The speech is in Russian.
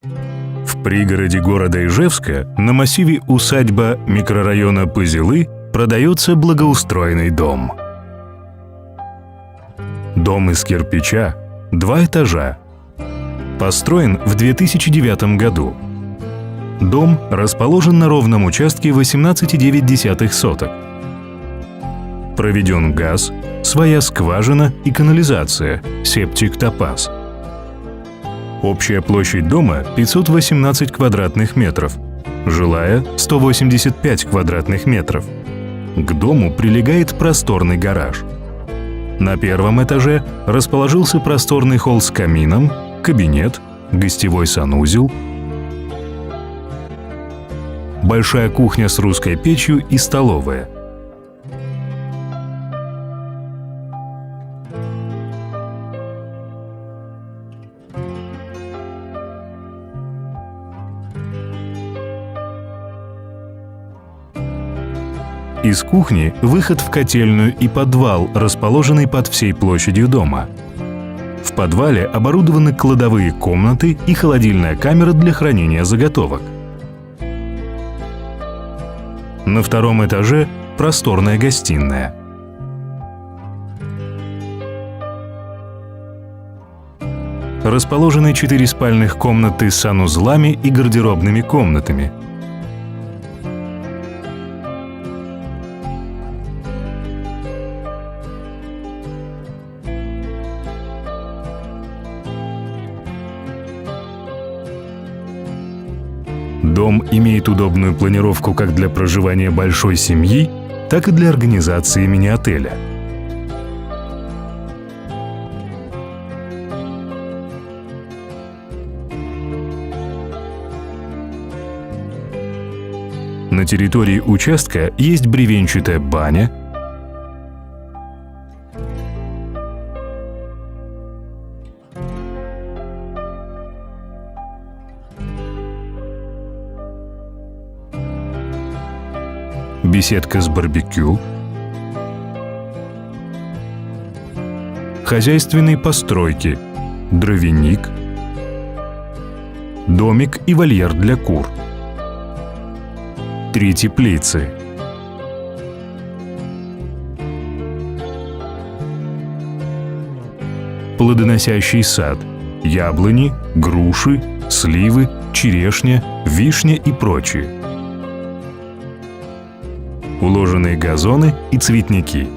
В пригороде города Ижевска на массиве усадьба микрорайона Пызилы продается благоустроенный дом. Дом из кирпича, 2 этажа. Построен в 2009 году. Дом расположен на ровном участке 18,9 соток. Проведен газ, своя скважина и канализация, септик Топаз. Общая площадь дома 518 квадратных метров, жилая 185 квадратных метров. К дому прилегает просторный гараж. На первом этаже расположился просторный холл с камином, кабинет, гостевой санузел, большая кухня с русской печью и столовая. Из кухни выход в котельную и подвал, расположенный под всей площадью дома. В подвале оборудованы кладовые комнаты и холодильная камера для хранения заготовок. На втором этаже просторная гостиная. Расположены 4 спальных комнаты с санузлами и гардеробными комнатами. Дом имеет удобную планировку как для проживания большой семьи, так и для организации мини-отеля. На территории участка есть бревенчатая баня, беседка с барбекю, хозяйственные постройки, дровяник, домик и вольер для кур, 3 теплицы. Плодоносящий сад, яблони, груши, сливы, черешня, вишня и прочее. Уложенные газоны и цветники.